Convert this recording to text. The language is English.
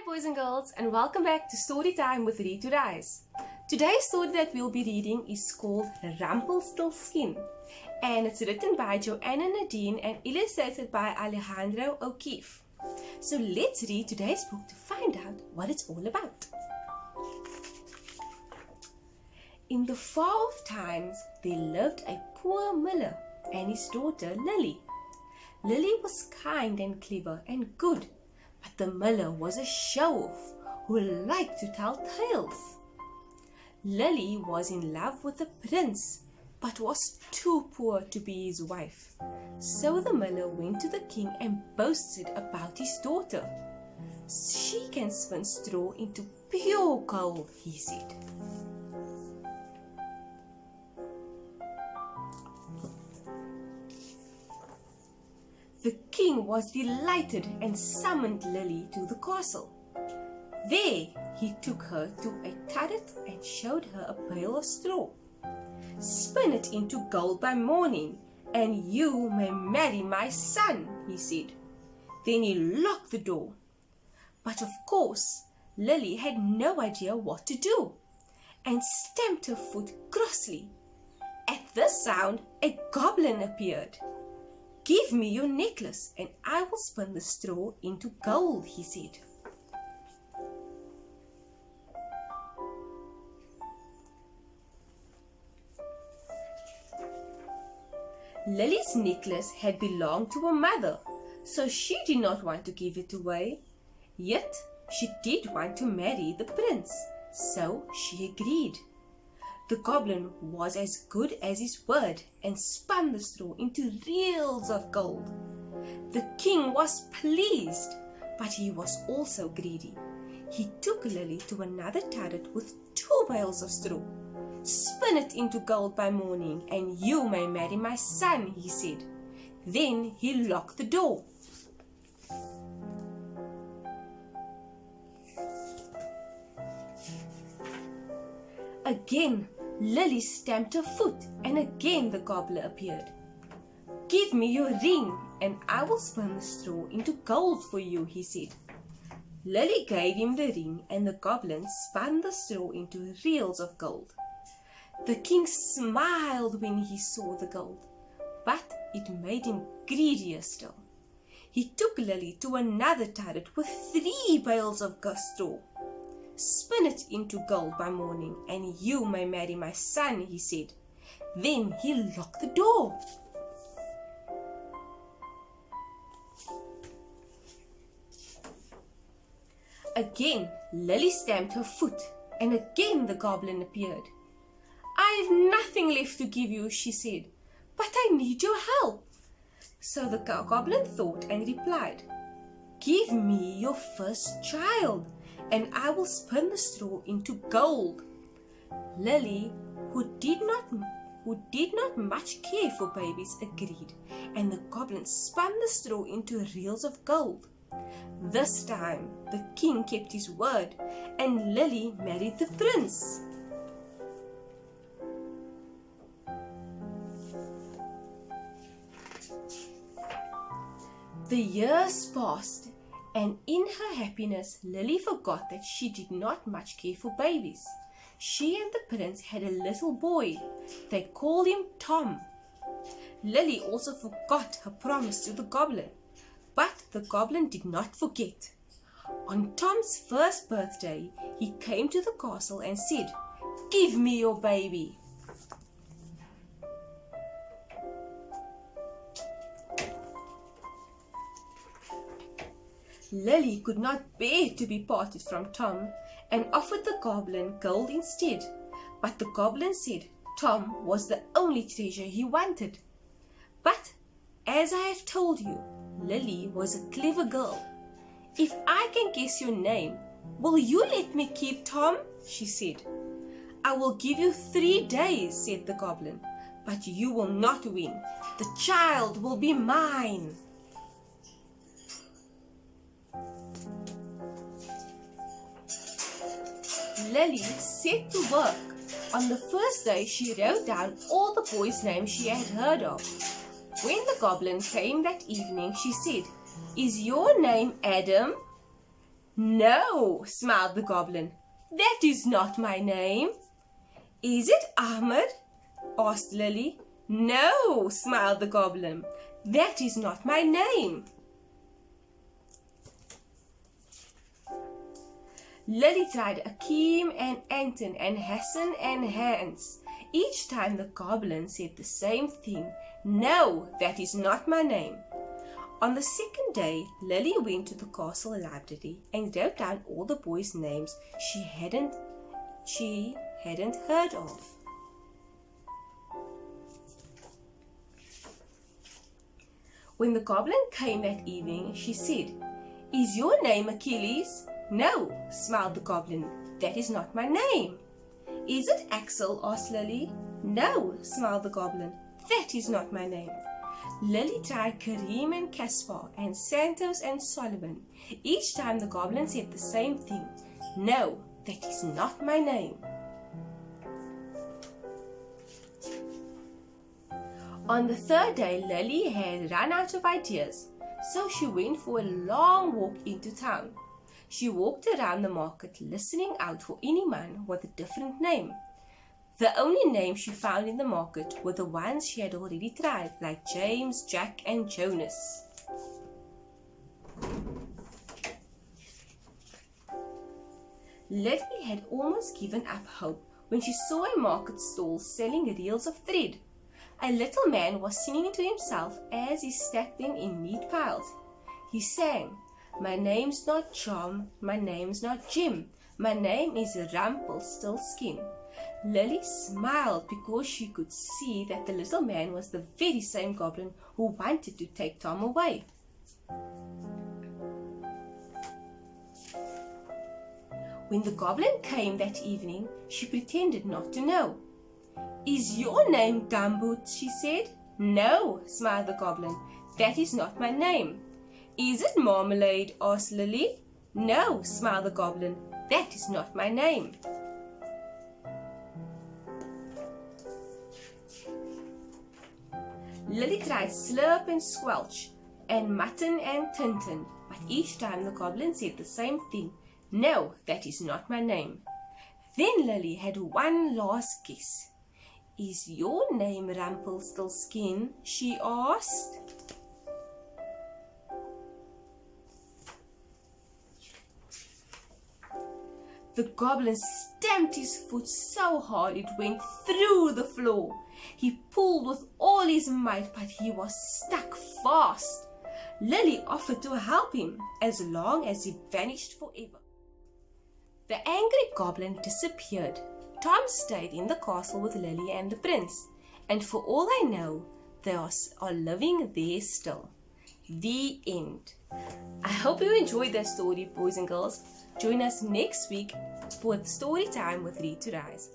boys and girls, and welcome back to Story Time with Read to Rise. Today's story that we'll be reading is called Rumpelstilskin, and it's written by Joanna Nadin and illustrated by Alejandro O'Keefe. So let's read today's book to find out what it's all about. In the far-off times, there lived a poor miller and his daughter Lily. Lily was kind and clever and good, but the miller was a show-off who liked to tell tales. Lily was in love with the prince, but was too poor to be his wife. So the miller went to the king and boasted about his daughter. "She can spin straw into pure gold," he said. The king was delighted and summoned Lily to the castle. There he took her to a turret and showed her a bale of straw. "Spin it into gold by morning, and you may marry my son," he said. Then he locked the door. But of course, Lily had no idea what to do, and stamped her foot crossly. At this sound, a goblin appeared. "Give me your necklace, and I will spin the straw into gold," he said. Lily's necklace had belonged to her mother, so she did not want to give it away. Yet she did want to marry the prince, so she agreed. The goblin was as good as his word and spun the straw into reels of gold. The king was pleased, but he was also greedy. He took Lily to another turret with 2 bales of straw. "Spin it into gold by morning, and you may marry my son," he said. Then he locked the door. Again, Lily stamped her foot, and again the gobbler appeared. "Give me your ring, and I will spin the straw into gold for you," he said. Lily gave him the ring, and the goblin spun the straw into reels of gold. The king smiled when he saw the gold, but it made him greedier still. He took Lily to another turret with 3 bales of straw. "Spin it into gold by morning, and you may marry my son," he said. Then he locked the door. Again, Lily stamped her foot, and again the goblin appeared. "I have nothing left to give you," she said, "but I need your help." So the goblin thought and replied, "Give me your first child, and I will spin the straw into gold." Lily, who did not much care for babies, agreed, and the goblin spun the straw into reels of gold. This time, the king kept his word, and Lily married the prince. The years passed, and in her happiness, Lily forgot that she did not much care for babies. She and the prince had a little boy. They called him Tom. Lily also forgot her promise to the goblin, but the goblin did not forget. On Tom's first birthday, he came to the castle and said, "Give me your baby." Lily could not bear to be parted from Tom and offered the goblin gold instead. But the goblin said Tom was the only treasure he wanted. But, as I have told you, Lily was a clever girl. "If I can guess your name, will you let me keep Tom?" she said. "I will give you 3 days," said the goblin, "but you will not win. The child will be mine." Lily set to work. On the first day, she wrote down all the boys' names she had heard of. When the goblin came that evening, she said, "Is your name Adam?" No, smiled the goblin. That is not my name. Is it Ahmed? Asked Lily. No, smiled the goblin. That is not my name. Lily tried Akeem and Anton and Hassan and Hans. Each time the goblin said the same thing. No, that is not my name. On the second day, Lily went to the castle library and wrote down all the boys' names she hadn't heard of. When the goblin came that evening, she said, Is your name Achilles? No, smiled the goblin. That is not my name. Is it Axel? Asked Lily. No, smiled the goblin. That is not my name. Lily tried Kareem and Caspar and Santos and Solomon. Each time the goblin said the same thing. No, that is not my name. On the third day, Lily had run out of ideas, so she went for a long walk into town. She walked around the market listening out for any man with a different name. The only names she found in the market were the ones she had already tried, like James, Jack, and Jonas. Lily had almost given up hope when she saw a market stall selling reels of thread. A little man was singing to himself as he stacked them in neat piles. He sang, My name's not John, my name's not Jim, my name is Rumpelstilskin. Lily smiled because she could see that the little man was the very same goblin who wanted to take Tom away. When the goblin came that evening, she pretended not to know. Is your name Gumboot? She said. No, smiled the goblin. That is not my name. Is it Marmalade? Asked Lily. No, smiled the goblin. That is not my name. Lily tried Slurp and Squelch and Mutton and Tintin, but each time the goblin said the same thing. No, that is not my name. Then Lily had one last guess. Is your name Rumpelstilskin? She asked. The goblin stamped his foot so hard it went through the floor. He pulled with all his might, but he was stuck fast. Lily offered to help him as long as he vanished forever. The angry goblin disappeared. Tom stayed in the castle with Lily and the prince, and for all I know, they are living there still. The end. I hope you enjoyed that story, boys and girls. Join us next week for story time with Read to Rise.